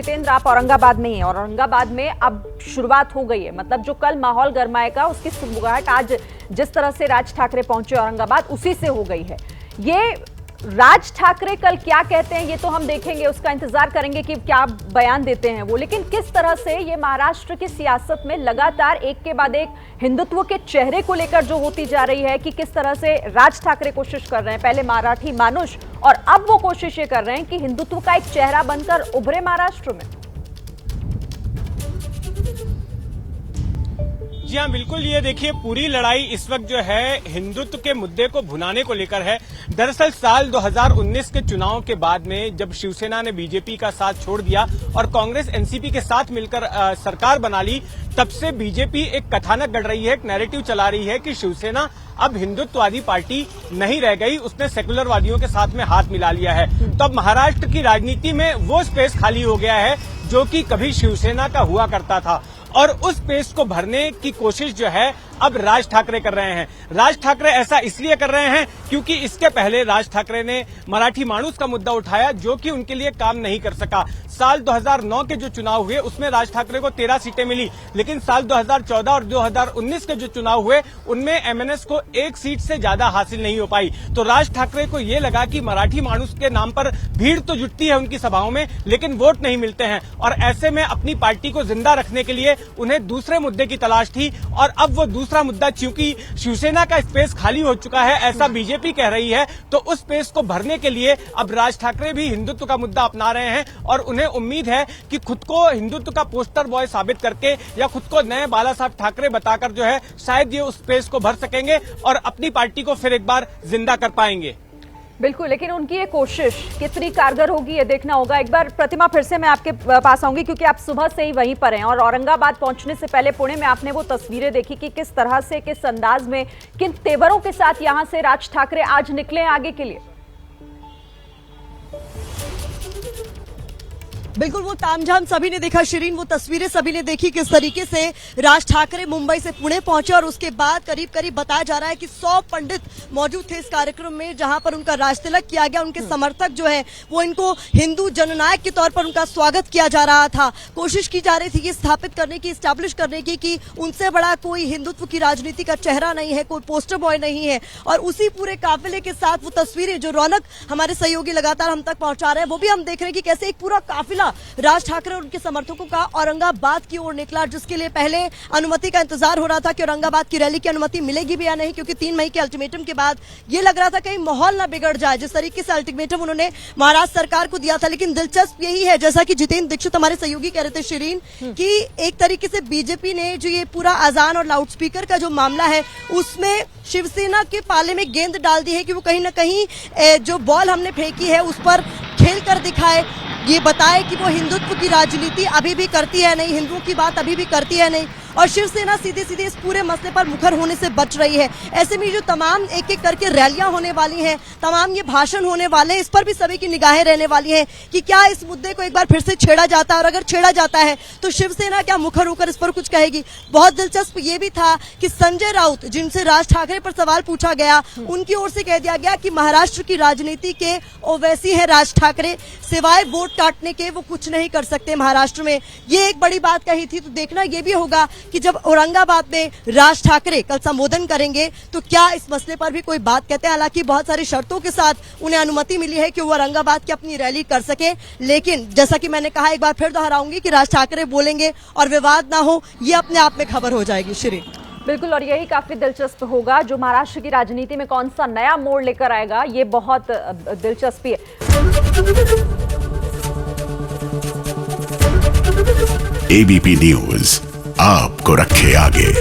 जितेंद्र, आप औरंगाबाद में ही हैं और औरंगाबाद में अब शुरुआत हो गई है। मतलब जो कल माहौल गरमाएगा उसकी सुगबुगाहट आज जिस तरह से राज ठाकरे पहुंचे औरंगाबाद उसी से हो गई है। ये राज ठाकरे कल क्या कहते हैं ये तो हम देखेंगे, उसका इंतजार करेंगे कि क्या बयान देते हैं वो। लेकिन किस तरह से ये महाराष्ट्र की सियासत में लगातार एक के बाद एक हिंदुत्व के चेहरे को लेकर जो होती जा रही है कि किस तरह से राज ठाकरे कोशिश कर रहे हैं, पहले मराठी मानुष और अब वो कोशिश ये कर रहे हैं कि हिंदुत्व का एक चेहरा बनकर उभरे महाराष्ट्र में। जी हाँ, बिल्कुल। ये देखिए, पूरी लड़ाई इस वक्त जो है हिंदुत्व के मुद्दे को भुनाने को लेकर है। दरअसल साल 2019 के चुनाव के बाद में जब शिवसेना ने बीजेपी का साथ छोड़ दिया और कांग्रेस एनसीपी के साथ मिलकर सरकार बना ली, तब से बीजेपी एक कथानक गढ़ रही है, एक नैरेटिव चला रही है कि शिवसेना अब हिंदुत्ववादी पार्टी नहीं रह गई, उसने सेकुलरवादियों के साथ में हाथ मिला लिया है। तो अब महाराष्ट्र की राजनीति में वो स्पेस खाली हो गया है जो कि कभी शिवसेना का हुआ करता था और उस स्पेस को भरने की कोशिश जो है अब राज ठाकरे कर रहे हैं। राज ठाकरे ऐसा इसलिए कर रहे हैं क्योंकि इसके पहले राज ठाकरे ने मराठी माणूस का मुद्दा उठाया जो कि उनके लिए काम नहीं कर सका। साल 2009 के जो चुनाव हुए उसमें राज ठाकरे को 13 सीटें मिली, लेकिन साल 2014 और 2019 के जो चुनाव हुए उनमें एमएनएस को एक सीट से ज्यादा हासिल नहीं हो पाई। तो राज ठाकरे को ये लगा कि मराठी माणूस के नाम पर भीड़ तो जुटती है उनकी सभाओं में, लेकिन वोट नहीं मिलते हैं और ऐसे में अपनी पार्टी को जिंदा रखने के लिए उन्हें दूसरे मुद्दे की तलाश थी। और अब वो दूसरा मुद्दा, चूंकि शिवसेना का स्पेस खाली हो चुका है ऐसा बीजेपी कह रही है, तो उस स्पेस को भरने के लिए अब राज ठाकरे भी हिंदुत्व का मुद्दा अपना रहे हैं और उन्हें उम्मीद है कि खुद को हिंदुत्व का पोस्टर बॉय साबित करके या खुद को नए बाला साहब ठाकरे बताकर जो है शायद ये उस स्पेस को भर सकेंगे और अपनी पार्टी को फिर एक बार जिंदा कर पाएंगे। बिल्कुल, लेकिन उनकी ये कोशिश कितनी कारगर होगी ये देखना होगा। एक बार प्रतिमा फिर से मैं आपके पास आऊंगी क्योंकि आप सुबह से ही वहीं पर हैं और औरंगाबाद पहुंचने से पहले पुणे में आपने वो तस्वीरें देखी कि किस तरह से, किस अंदाज में, किन तेवरों के साथ यहां से राज ठाकरे आज निकले आगे के लिए। बिल्कुल, वो तामझाम सभी ने देखा शिरीन, वो तस्वीरें सभी ने देखी किस तरीके से राज ठाकरे मुंबई से पुणे पहुंचे और उसके बाद करीब करीब बताया जा रहा है कि 100 पंडित मौजूद थे इस कार्यक्रम में जहां पर उनका राजतिलक किया गया। उनके समर्थक जो है वो इनको हिंदू जननायक के तौर पर उनका स्वागत किया जा रहा था। कोशिश की जा रही थी ये स्थापित करने की, स्टैब्लिश करने की कि उनसे बड़ा कोई हिंदुत्व की राजनीति का चेहरा नहीं है, कोई पोस्टर बॉय नहीं है। और उसी पूरे काफिले के साथ वो तस्वीरें जो रौनक हमारे सहयोगी लगातार हम तक पहुंचा रहे हैं वो भी हम देख रहे हैं कि कैसे एक पूरा काफिला राज ठाकरे और उनके समर्थकों का औरंगाबाद की ओर निकला, जिसके लिए पहले अनुमति का इंतजार हो रहा था कि औरंगाबाद की रैली की अनुमति मिलेगी भी या नहीं, क्योंकि 3 मई के अल्टीमेटम के बाद ये लग रहा था कहीं माहौल ना बिगड़ जाए जिस तरीके से अल्टीमेटम उन्होंने महाराष्ट्र सरकार को दिया था। लेकिन दिलचस्प यही है, जैसा कि जितेंद्र दीक्षित हमारे सहयोगी कह रहे थे शिरीन, कि एक तरीके से बीजेपी ने जो ये पूरा अजान और लाउडस्पीकर का जो मामला है उसमें शिवसेना के पाले में गेंद डाल दी है कि वो कहीं ना कहीं जो बॉल हमने फेंकी है उस पर खेल कर दिखाए, ये बताए कि वो हिंदुत्व की राजनीति अभी भी करती है नहीं, हिंदुओं की बात अभी भी करती है नहीं। और शिवसेना सीधे सीधे इस पूरे मसले पर मुखर होने से बच रही है। ऐसे में जो तमाम एक एक करके रैलियां होने वाली हैं, तमाम ये भाषण होने वाले हैं, इस पर भी सभी की निगाहें रहने वाली हैं कि क्या इस मुद्दे को एक बार फिर से छेड़ा जाता है और अगर छेड़ा जाता है तो शिवसेना क्या मुखर होकर इस पर कुछ कहेगी। बहुत दिलचस्प ये भी था कि संजय राउत, जिनसे राज ठाकरे पर सवाल पूछा गया, उनकी ओर से कह दिया गया कि महाराष्ट्र की राजनीति के ओवैसी है राज ठाकरे, सिवाय वोट काटने के वो कुछ नहीं कर सकते महाराष्ट्र में। ये एक बड़ी बात कही थी। तो देखना ये भी होगा कि जब औरंगाबाद में राज ठाकरे कल संबोधन करेंगे तो क्या इस मसले पर भी कोई बात कहते हैं। हालांकि बहुत सारी शर्तों के साथ उन्हें अनुमति मिली है कि वो औरंगाबाद की अपनी रैली कर सके, लेकिन जैसा कि मैंने कहा, एक बार फिर दोहराऊंगी कि राज ठाकरे बोलेंगे और विवाद ना हो, ये अपने आप में खबर हो जाएगी शिरीन। बिल्कुल, और यही काफी दिलचस्प होगा जो महाराष्ट्र की राजनीति में कौन सा नया मोड़ लेकर आएगा, ये बहुत दिलचस्पी है। एबीपी न्यूज आपको रखे आगे।